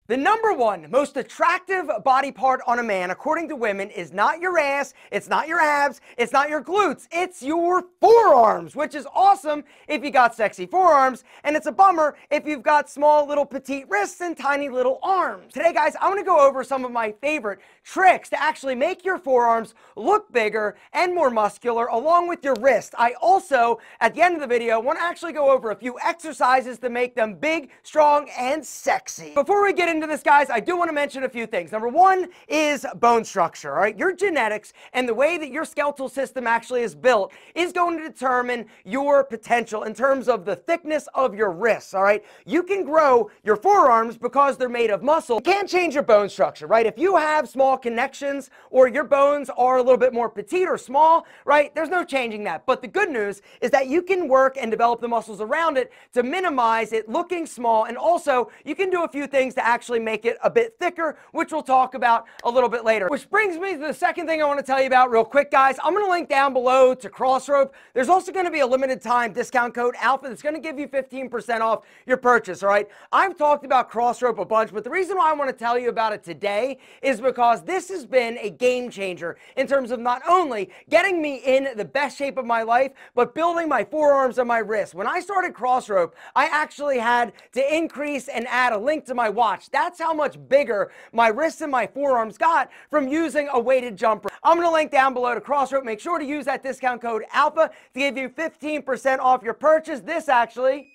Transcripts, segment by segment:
The number one most attractive body part on a man, according to women, is not your ass, it's not your abs, it's not your glutes, it's your forearms, which is awesome if you got sexy forearms, and it's a bummer if you've got small little petite wrists and tiny little arms. Today, guys, I want to go over some of my favorite tricks to actually make your forearms look bigger and more muscular along with your wrist. I also, at the end of the video, want to actually go over a few exercises to make them big, strong, and sexy. Before we get into this, guys, I do want to mention a few things. Number one is bone structure, all right? Your genetics and the way that your skeletal system actually is built is going to determine your potential in terms of the thickness of your wrists, all right? You can grow your forearms because they're made of muscle. You can't change your bone structure, right? If you have small connections or your bones are a little bit more petite or small, right, there's no changing that. But the good news is that you can work and develop the muscles around it to minimize it looking small, and also you can do a few things to actually make it a bit thicker, which we'll talk about a little bit later. Which brings me to the second thing I want to tell you about real quick, guys. I'm going to link down below to Crossrope. There's also going to be a limited time discount code Alpha that's going to give you 15% off your purchase, all right? I've talked about Crossrope a bunch, but the reason why I want to tell you about it today is because this has been a game changer in terms of not only getting me in the best shape of my life, but building my forearms and my wrists. When I started Crossrope, I actually had to increase and add a link to my watch. That's how much bigger my wrists and my forearms got from using a weighted jumper. I'm going to link down below to Crossrope. Make sure to use that discount code Alpha to give you 15% off your purchase. This actually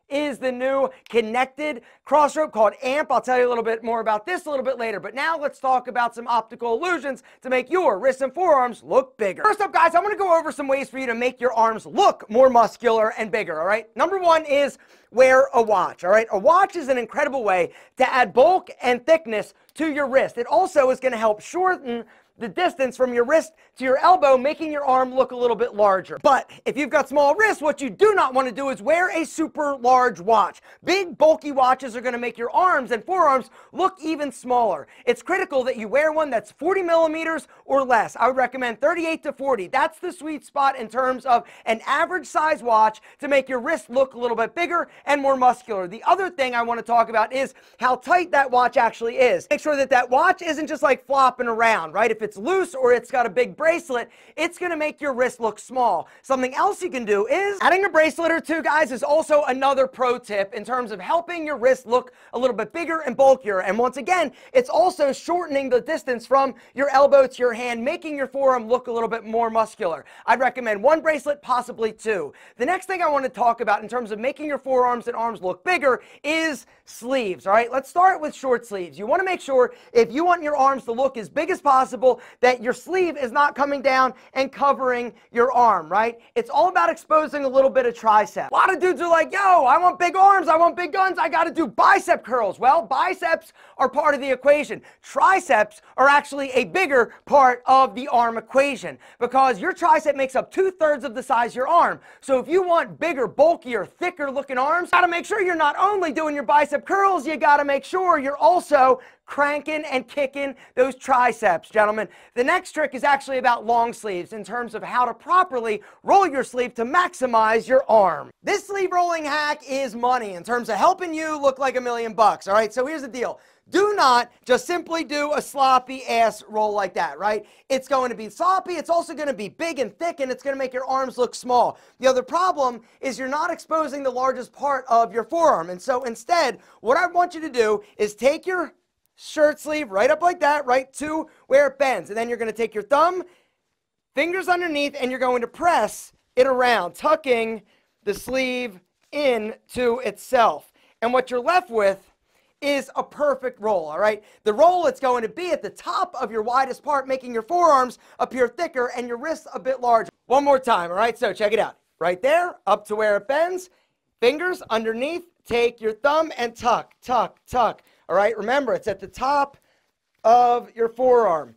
is the new connected Crossrope called AMP. I'll tell you a little bit more about this a little bit later, but now let's talk about some optical illusions to make your wrists and forearms look bigger. First up, guys, I'm going to go over some ways for you to make your arms look more muscular and bigger, all right? Number one is wear a watch, all right? A watch is an incredible way to add bulk and thickness to your wrist. It also is going to help shorten the distance from your wrist to your elbow, making your arm look a little bit larger. But if you've got small wrists, what you do not want to do is wear a super large watch. Big, bulky watches are going to make your arms and forearms look even smaller. It's critical that you wear one that's 40 millimeters or less. I would recommend 38 to 40. That's the sweet spot in terms of an average size watch to make your wrist look a little bit bigger and more muscular. The other thing I want to talk about is how tight that watch actually is. Make sure that that watch isn't just like flopping around, right? If it's loose or it's got a big bracelet, it's going to make your wrist look small. Something else you can do is adding a bracelet or two, guys, is also another pro tip in terms of helping your wrist look a little bit bigger and bulkier. And once again, it's also shortening the distance from your elbow to your hand, making your forearm look a little bit more muscular. I'd recommend one bracelet, possibly two. The next thing I want to talk about in terms of making your forearms and arms look bigger is sleeves, all right? Let's start with short sleeves. You want to make sure if you want your arms to look as big as possible, that your sleeve is not coming down and covering your arm, right? It's all about exposing a little bit of tricep. A lot of dudes are like, yo, I want big arms, I want big guns, I gotta do bicep curls. Well, biceps are part of the equation. Triceps are actually a bigger part of the arm equation because your tricep makes up 2/3 of the size of your arm. So if you want bigger, bulkier, thicker looking arms, you gotta make sure you're not only doing your bicep curls, you gotta make sure you're also cranking and kicking those triceps, gentlemen. The next trick is actually about long sleeves in terms of how to properly roll your sleeve to maximize your arm. This sleeve rolling hack is money in terms of helping you look like $1,000,000, all right? So here's the deal. Do not just simply do a sloppy ass roll like that, right? It's going to be sloppy, it's also going to be big and thick, and it's going to make your arms look small. The other problem is you're not exposing the largest part of your forearm. And so instead, what I want you to do is take your shirt sleeve right up like that, right to where it bends. And then you're going to take your thumb, fingers underneath, and you're going to press it around, tucking the sleeve into itself. And what you're left with is a perfect roll, all right? The roll, it's going to be at the top of your widest part, making your forearms appear thicker and your wrists a bit larger. One more time, all right? So check it out. Right there, up to where it bends, fingers underneath, take your thumb and tuck, tuck, tuck. All right, remember, it's at the top of your forearm.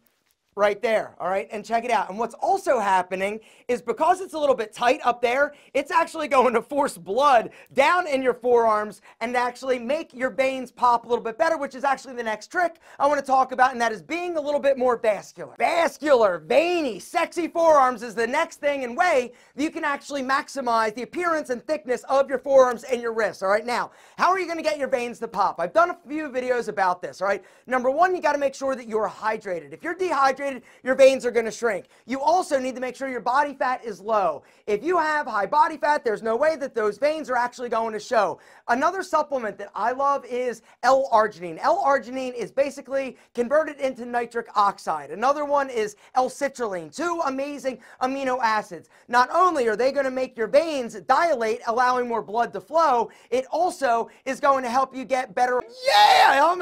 right there, all right? And check it out. And what's also happening is because it's a little bit tight up there, it's actually going to force blood down in your forearms and actually make your veins pop a little bit better, which is actually the next trick I want to talk about, and that is being a little bit more vascular. Vascular, veiny, sexy forearms is the next thing and way that you can actually maximize the appearance and thickness of your forearms and your wrists, all right? Now, how are you going to get your veins to pop? I've done a few videos about this, all right? Number one, you got to make sure that you're hydrated. If you're dehydrated, your veins are going to shrink. You also need to make sure your body fat is low. If you have high body fat, there's no way that those veins are actually going to show. Another supplement that I love is L-arginine. L-arginine is basically converted into nitric oxide. Another one is L-citrulline, two amazing amino acids. Not only are they going to make your veins dilate, allowing more blood to flow, it also is going to help you get better. Yeah,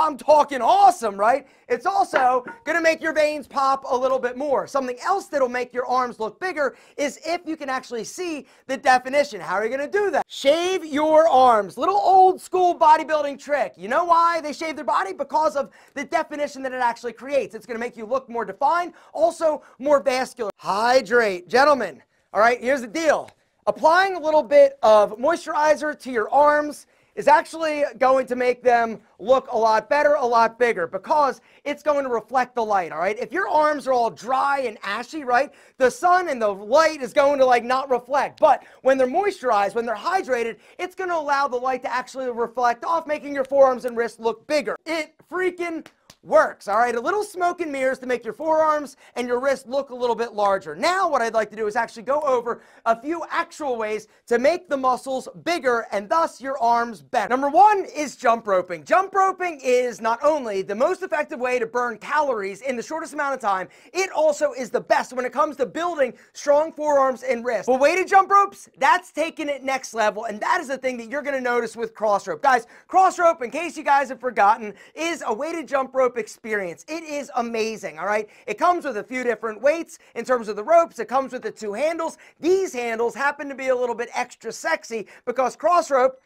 I'm talking awesome, right? It's also going to make your veins pop a little bit more. Something else that'll make your arms look bigger is if you can actually see the definition. How are you going to do that? Shave your arms. Little old school bodybuilding trick. You know why they shave their body? Because of the definition that it actually creates. It's going to make you look more defined, also more vascular. Hydrate. Gentlemen, all right, here's the deal. Applying a little bit of moisturizer to your arms is actually going to make them look a lot better, a lot bigger, because it's going to reflect the light, all right? If your arms are all dry and ashy, right, the sun and the light is going to like not reflect. But when they're moisturized, when they're hydrated, it's going to allow the light to actually reflect off, making your forearms and wrists look bigger. It freaking works, all right? A little smoke and mirrors to make your forearms and your wrists look a little bit larger. Now what I'd like to do is actually go over a few actual ways to make the muscles bigger and thus your arms better. Number one is jump roping. Jump roping is not only the most effective way to burn calories in the shortest amount of time, it also is the best when it comes to building strong forearms and wrists. But weighted jump ropes, that's taking it next level, and that is the thing that you're going to notice with cross rope. Guys, cross rope, in case you guys have forgotten, is a weighted jump rope experience. It is amazing, all right? It comes with a few different weights in terms of the ropes. It comes with the two handles. These handles happen to be a little bit extra sexy because cross rope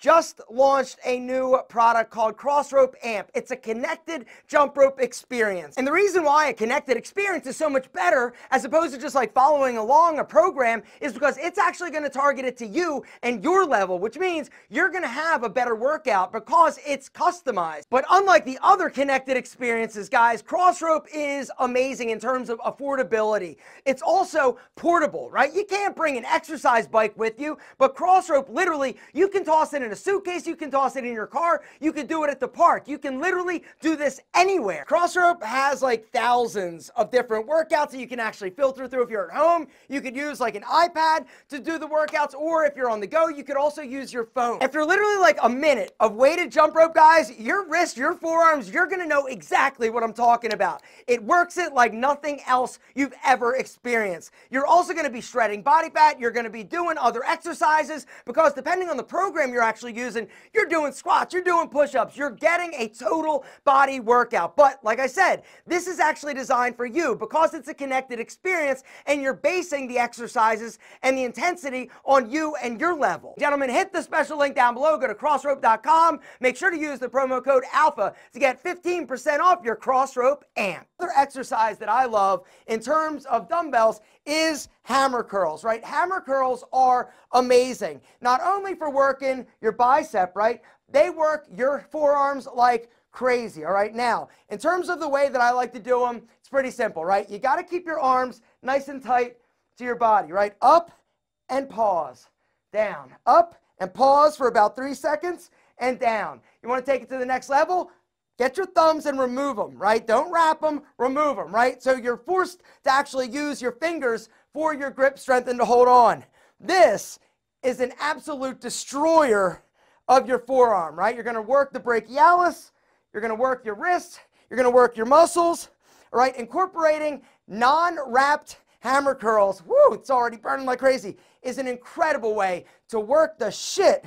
just launched a new product called Cross Rope Amp. It's a connected jump rope experience. And the reason why a connected experience is so much better as opposed to just like following along a program is because it's actually going to target it to you and your level, which means you're going to have a better workout because it's customized. But unlike the other connected experiences, guys, Cross Rope is amazing in terms of affordability. It's also portable, right? You can't bring an exercise bike with you, but Cross Rope, literally, you can toss it in a suitcase, you can toss it in your car, you can do it at the park. You can literally do this anywhere. Cross Rope has like thousands of different workouts that you can actually filter through. If you're at home, you could use like an iPad to do the workouts, or if you're on the go, you could also use your phone. After literally like a minute of weighted jump rope, guys, your wrists, your forearms, you're gonna know exactly what I'm talking about. It works it like nothing else you've ever experienced. You're also gonna be shredding body fat, you're gonna be doing other exercises, because depending on the program you're actually using, you're doing squats, you're doing push-ups, you're getting a total body workout. But like I said, this is actually designed for you because it's a connected experience and you're basing the exercises and the intensity on you and your level. Gentlemen, hit the special link down below, go to crossrope.com, make sure to use the promo code ALPHA to get 15% off your Cross Rope Amp. Another exercise that I love in terms of dumbbells is hammer curls, right? Hammer curls are amazing. Not only for working your bicep, right? They work your forearms like crazy, all right? Now, in terms of the way that I like to do them, it's pretty simple, right? You got to keep your arms nice and tight to your body, right? Up and pause, down, up and pause for about 3 seconds and down. You want to take it to the next level? Get your thumbs and remove them, right? Don't wrap them, remove them, right? So you're forced to actually use your fingers for your grip strength and to hold on. This is an absolute destroyer of your forearm, right? You're going to work the brachialis, you're going to work your wrists, you're going to work your muscles, all right? Incorporating non-wrapped hammer curls, woo, it's already burning like crazy, is an incredible way to work the shit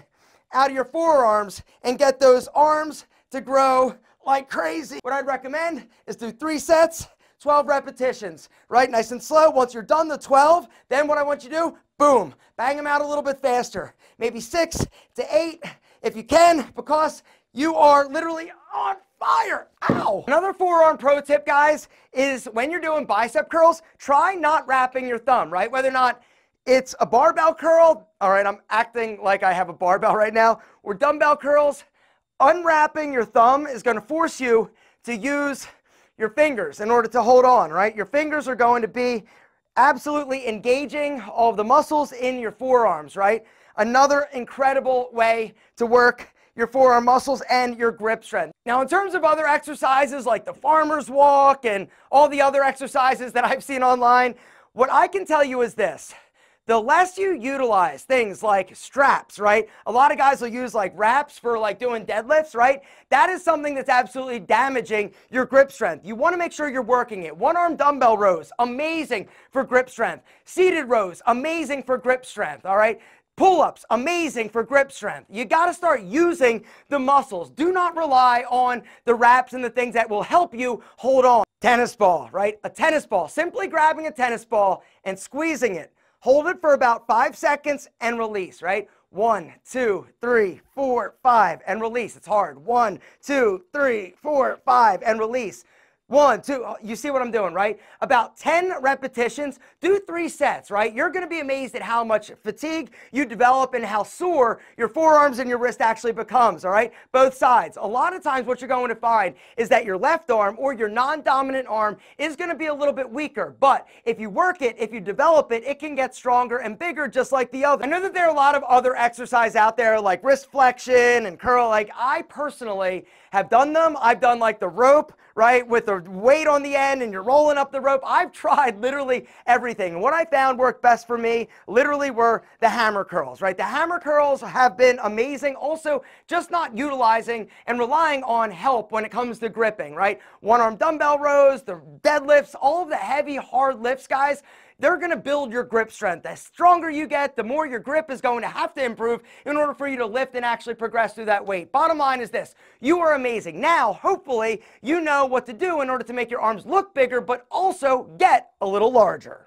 out of your forearms and get those arms to grow like crazy. What I'd recommend is do 3 sets, 12 repetitions, right? Nice and slow. Once you're done the 12, then what I want you to do, boom, bang them out a little bit faster. Maybe 6 to 8 if you can, because you are literally on fire. Ow. Another forearm pro tip, guys, is when you're doing bicep curls, try not wrapping your thumb, right? Whether or not it's a barbell curl, all right, I'm acting like I have a barbell right now, or dumbbell curls, unwrapping your thumb is going to force you to use your fingers in order to hold on, right? Your fingers are going to be absolutely engaging all of the muscles in your forearms, right? Another incredible way to work your forearm muscles and your grip strength. Now, in terms of other exercises like the farmer's walk and all the other exercises that I've seen online, what I can tell you is this. The less you utilize things like straps, right? A lot of guys will use like wraps for like doing deadlifts, right? That is something that's absolutely damaging your grip strength. You want to make sure you're working it. One-arm dumbbell rows, amazing for grip strength. Seated rows, amazing for grip strength, all right? Pull-ups, amazing for grip strength. You got to start using the muscles. Do not rely on the wraps and the things that will help you hold on. Tennis ball, right? A tennis ball. Simply grabbing a tennis ball and squeezing it. Hold it for about 5 seconds and release, right? 1, 2, 3, 4, 5, and release. It's hard. 1, 2, 3, 4, 5, and release. 1, 2, you see what I'm doing, right? About 10 repetitions, do 3 sets, right? You're going to be amazed at how much fatigue you develop and how sore your forearms and your wrist actually becomes, all right? Both sides. A lot of times what you're going to find is that your left arm or your non-dominant arm is going to be a little bit weaker, but if you work it, if you develop it, it can get stronger and bigger just like the other. I know that there are a lot of other exercises out there like wrist flexion and curl. Like I personally have done them. I've done like the rope, right, with the weight on the end and you're rolling up the rope. I've tried literally everything. And what I found worked best for me literally were the hammer curls, right? The hammer curls have been amazing. Also, just not utilizing and relying on help when it comes to gripping, right? One-arm dumbbell rows, the deadlifts, all of the heavy, hard lifts, guys, they're going to build your grip strength. The stronger you get, the more your grip is going to have to improve in order for you to lift and actually progress through that weight. Bottom line is this, you are amazing. Now, hopefully, you know what to do in order to make your arms look bigger, but also get a little larger.